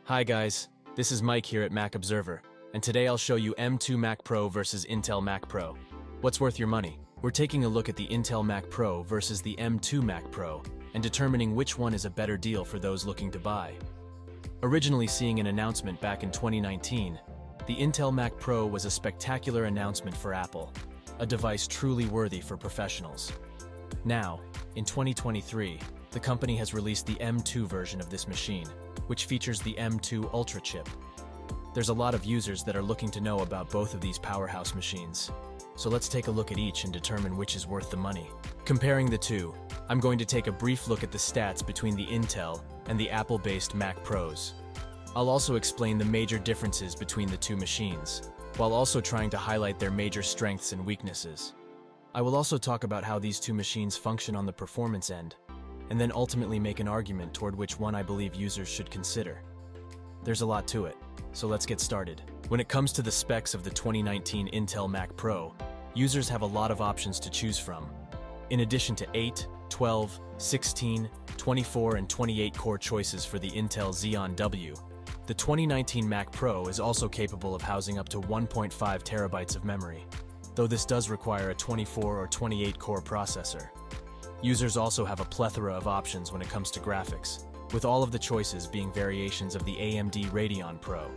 Hi guys, this is Mike here at Mac Observer, and today I'll show you M2 Mac Pro versus Intel Mac Pro. What's worth your money? We're taking a look at the Intel Mac Pro versus the M2 Mac Pro and determining which one is a better deal for those looking to buy. Originally seeing an announcement back in 2019, the Intel Mac Pro was a spectacular announcement for Apple, a device truly worthy for professionals. Now, in 2023, the company has released the M2 version of this machine, which features the M2 Ultra chip. There's a lot of users that are looking to know about both of these powerhouse machines. So let's take a look at each and determine which is worth the money. Comparing the two, I'm going to take a brief look at the stats between the Intel and the Apple-based Mac Pros. I'll also explain the major differences between the two machines, while also trying to highlight their major strengths and weaknesses. I will also talk about how these two machines function on the performance end, and then ultimately make an argument toward which one I believe users should consider. There's a lot to it, so let's get started. When it comes to the specs of the 2019 Intel Mac Pro, users have a lot of options to choose from. In addition to 8, 12, 16, 24, and 28 core choices for the Intel Xeon W, the 2019 Mac Pro is also capable of housing up to 1.5 terabytes of memory, though this does require a 24 or 28 core processor. Users also have a plethora of options when it comes to graphics, with all of the choices being variations of the AMD Radeon Pro.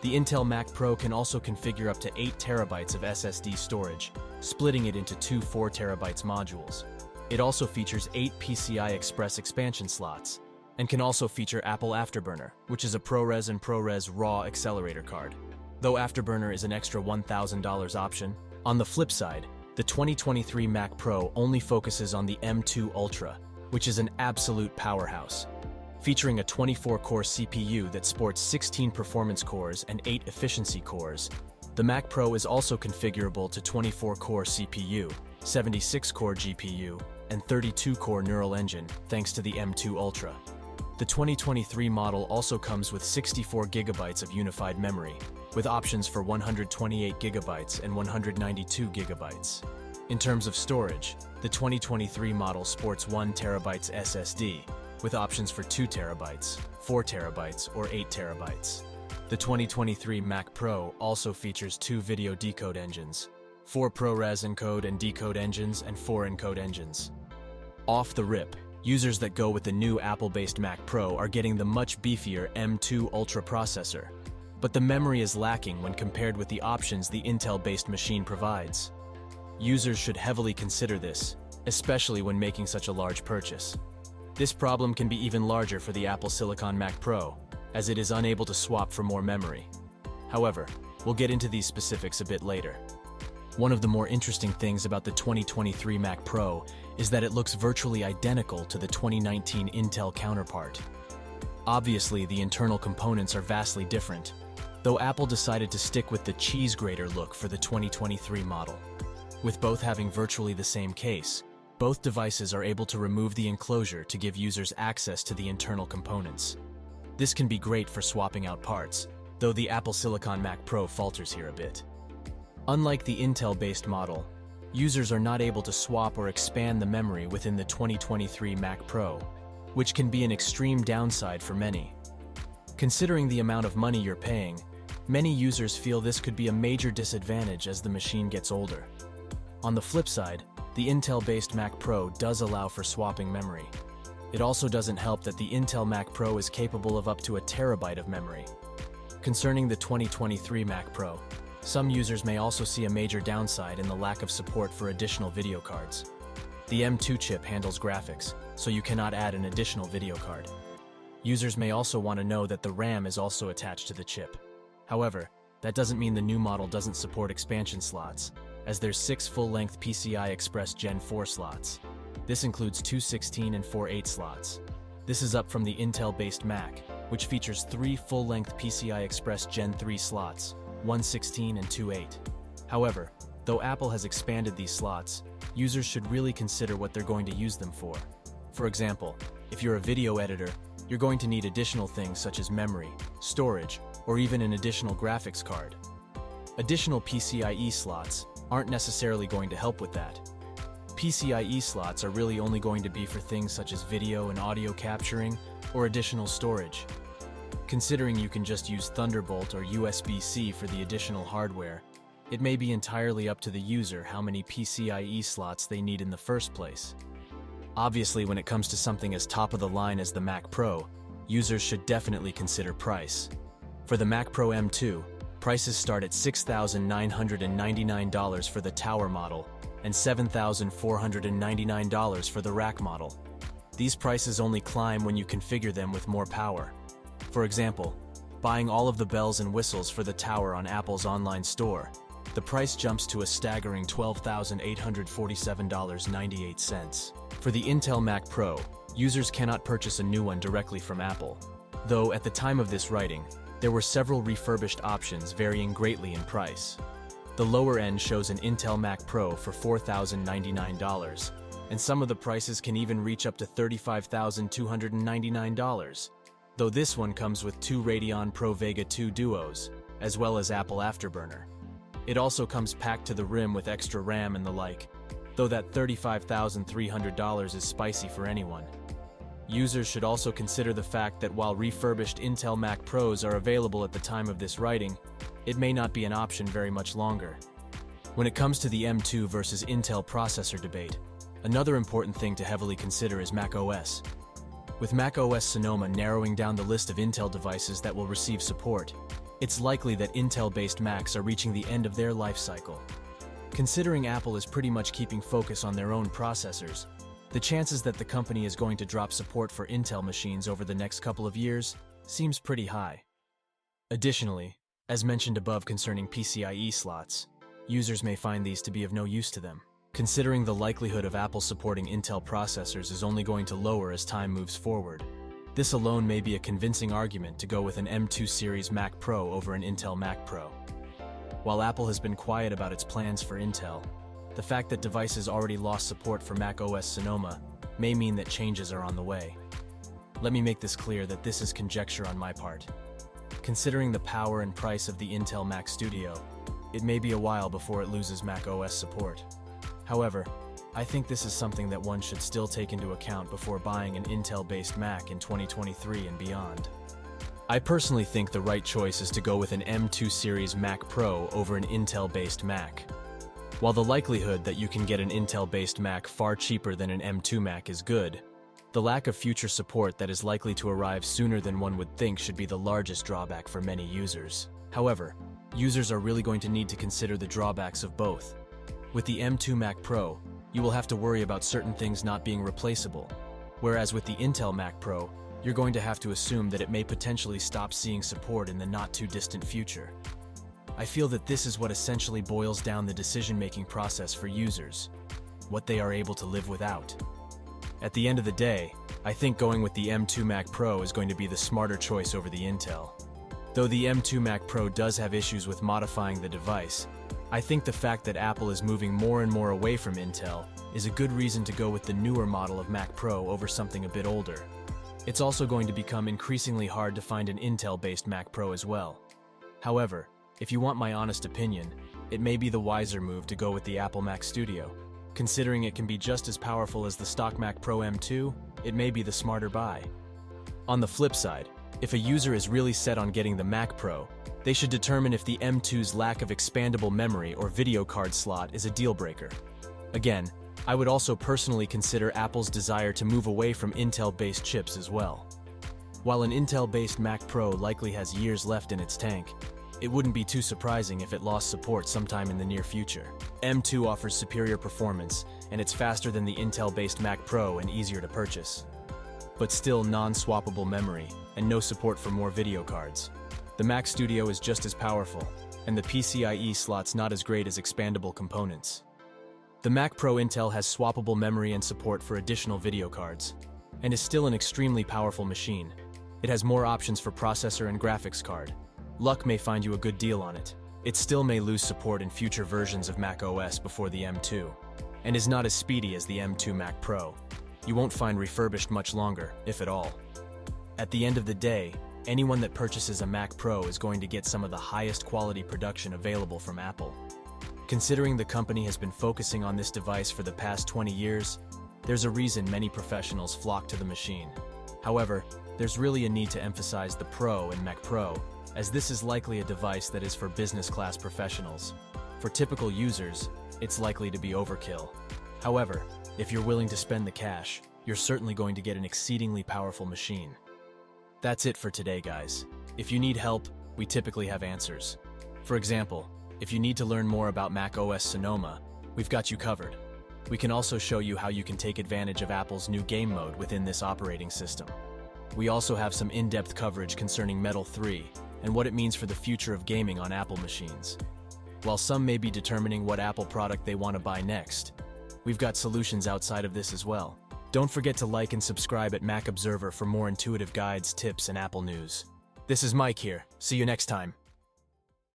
The Intel Mac Pro can also configure up to 8 terabytes of SSD storage, splitting it into two 4 terabytes modules. It also features 8 PCI Express expansion slots, and can also feature Apple Afterburner, which is a ProRes and ProRes RAW accelerator card. Though Afterburner is an extra $1,000 option, on the flip side, the 2023 Mac Pro only focuses on the M2 Ultra, which is an absolute powerhouse. Featuring a 24-core CPU that sports 16 performance cores and 8 efficiency cores, the Mac Pro is also configurable to 24-core CPU, 76-core GPU, and 32-core neural engine, thanks to the M2 Ultra. The 2023 model also comes with 64 gigabytes of unified memory, with options for 128 gigabytes and 192 gigabytes. In terms of storage, the 2023 model sports 1 terabytes SSD, with options for 2 terabytes, 4 terabytes, or 8 terabytes. The 2023 Mac Pro also features 2 video decode engines, 4 ProRes encode and decode engines, and 4 encode engines. Off the rip, users that go with the new Apple-based Mac Pro are getting the much beefier M2 Ultra processor, but the memory is lacking when compared with the options the Intel-based machine provides. Users should heavily consider this, especially when making such a large purchase. This problem can be even larger for the Apple Silicon Mac Pro, as it is unable to swap for more memory. However, we'll get into these specifics a bit later. One of the more interesting things about the 2023 Mac Pro is that it looks virtually identical to the 2019 Intel counterpart. Obviously, the internal components are vastly different, though Apple decided to stick with the cheese grater look for the 2023 model. With both having virtually the same case, both devices are able to remove the enclosure to give users access to the internal components. This can be great for swapping out parts, though the Apple Silicon Mac Pro falters here a bit. Unlike the Intel-based model, users are not able to swap or expand the memory within the 2023 Mac Pro, which can be an extreme downside for many. Considering the amount of money you're paying, many users feel this could be a major disadvantage as the machine gets older. On the flip side, the Intel-based Mac Pro does allow for swapping memory. It also doesn't help that the Intel Mac Pro is capable of up to a terabyte of memory. Concerning the 2023 Mac Pro, some users may also see a major downside in the lack of support for additional video cards. The M2 chip handles graphics, so you cannot add an additional video card. Users may also want to know that the RAM is also attached to the chip. However, that doesn't mean the new model doesn't support expansion slots, as there's 6 full-length PCI Express Gen 4 slots. This includes 2 16 and 4 8 slots. This is up from the Intel-based Mac, which features 3 full-length PCI Express Gen 3 slots, 1 16 and 2 8. However, though Apple has expanded these slots, users should really consider what they're going to use them for. For example, if you're a video editor, you're going to need additional things such as memory, storage, or even an additional graphics card. Additional PCIe slots aren't necessarily going to help with that. PCIe slots are really only going to be for things such as video and audio capturing or additional storage. Considering you can just use Thunderbolt or USB-C for the additional hardware, it may be entirely up to the user how many PCIe slots they need in the first place. Obviously, when it comes to something as top of the line as the Mac Pro, users should definitely consider price. For the Mac Pro M2, prices start at $6,999 for the Tower model and $7,499 for the Rack model. These prices only climb when you configure them with more power. For example, buying all of the bells and whistles for the Tower on Apple's online store, the price jumps to a staggering $12,847.98. For the Intel Mac Pro, users cannot purchase a new one directly from Apple, though at the time of this writing, there were several refurbished options varying greatly in price. The lower end shows an Intel Mac Pro for $4,099, and some of the prices can even reach up to $35,299, though this one comes with 2 Radeon Pro Vega 2 Duos, as well as Apple Afterburner. It also comes packed to the rim with extra RAM and the like, though that $35,300 is spicy for anyone. Users should also consider the fact that while refurbished Intel Mac Pros are available at the time of this writing, it may not be an option very much longer. When it comes to the M2 versus Intel processor debate, another important thing to heavily consider is macOS. With macOS Sonoma narrowing down the list of Intel devices that will receive support, it's likely that Intel-based Macs are reaching the end of their life cycle. Considering Apple is pretty much keeping focus on their own processors, the chances that the company is going to drop support for Intel machines over the next couple of years seems pretty high. Additionally, as mentioned above concerning PCIe slots, users may find these to be of no use to them, considering the likelihood of Apple supporting Intel processors is only going to lower as time moves forward. This alone may be a convincing argument to go with an M2 series Mac Pro over an Intel Mac Pro. While Apple has been quiet about its plans for Intel, the fact that devices already lost support for macOS Sonoma may mean that changes are on the way. Let me make this clear that this is conjecture on my part. Considering the power and price of the Intel Mac Studio, it may be a while before it loses macOS support. However, I think this is something that one should still take into account before buying an Intel-based Mac in 2023 and beyond. I personally think the right choice is to go with an M2 series Mac Pro over an Intel-based Mac. While the likelihood that you can get an Intel-based Mac far cheaper than an M2 Mac is good, the lack of future support that is likely to arrive sooner than one would think should be the largest drawback for many users. However, users are really going to need to consider the drawbacks of both. With the M2 Mac Pro, you will have to worry about certain things not being replaceable, whereas with the Intel Mac Pro, you're going to have to assume that it may potentially stop seeing support in the not-too-distant future. I feel that this is what essentially boils down the decision-making process for users, what they are able to live without. At the end of the day, I think going with the M2 Mac Pro is going to be the smarter choice over the Intel. Though the M2 Mac Pro does have issues with modifying the device, I think the fact that Apple is moving more and more away from Intel is a good reason to go with the newer model of Mac Pro over something a bit older. It's also going to become increasingly hard to find an Intel-based Mac Pro as well. However, if you want my honest opinion, it may be the wiser move to go with the Apple Mac Studio. Considering it can be just as powerful as the stock Mac Pro M2, it may be the smarter buy. On the flip side, if a user is really set on getting the Mac Pro, they should determine if the M2's lack of expandable memory or video card slot is a deal breaker. Again, I would also personally consider Apple's desire to move away from Intel-based chips as well. While an Intel-based Mac Pro likely has years left in its tank, it wouldn't be too surprising if it lost support sometime in the near future. M2 offers superior performance, and it's faster than the Intel-based Mac Pro and easier to purchase. But still non-swappable memory, and no support for more video cards. The Mac Studio is just as powerful, and the PCIe slot's not as great as expandable components. The Mac Pro Intel has swappable memory and support for additional video cards, and is still an extremely powerful machine. It has more options for processor and graphics card. Luck may find you a good deal on it. It still may lose support in future versions of macOS before the M2, and is not as speedy as the M2 Mac Pro. You won't find refurbished much longer, if at all. At the end of the day, anyone that purchases a Mac Pro is going to get some of the highest quality production available from Apple. Considering the company has been focusing on this device for the past 20 years, there's a reason many professionals flock to the machine. However, there's really a need to emphasize the Pro in Mac Pro, as this is likely a device that is for business class professionals. For typical users, it's likely to be overkill. However, if you're willing to spend the cash, you're certainly going to get an exceedingly powerful machine. That's it for today, guys. If you need help, we typically have answers. For example, if you need to learn more about macOS Sonoma, we've got you covered. We can also show you how you can take advantage of Apple's new game mode within this operating system. We also have some in-depth coverage concerning Metal 3 and what it means for the future of gaming on Apple machines. While some may be determining what Apple product they want to buy next, we've got solutions outside of this as well. Don't forget to like and subscribe at Mac Observer for more intuitive guides, tips, and Apple news. This is Mike here. See you next time.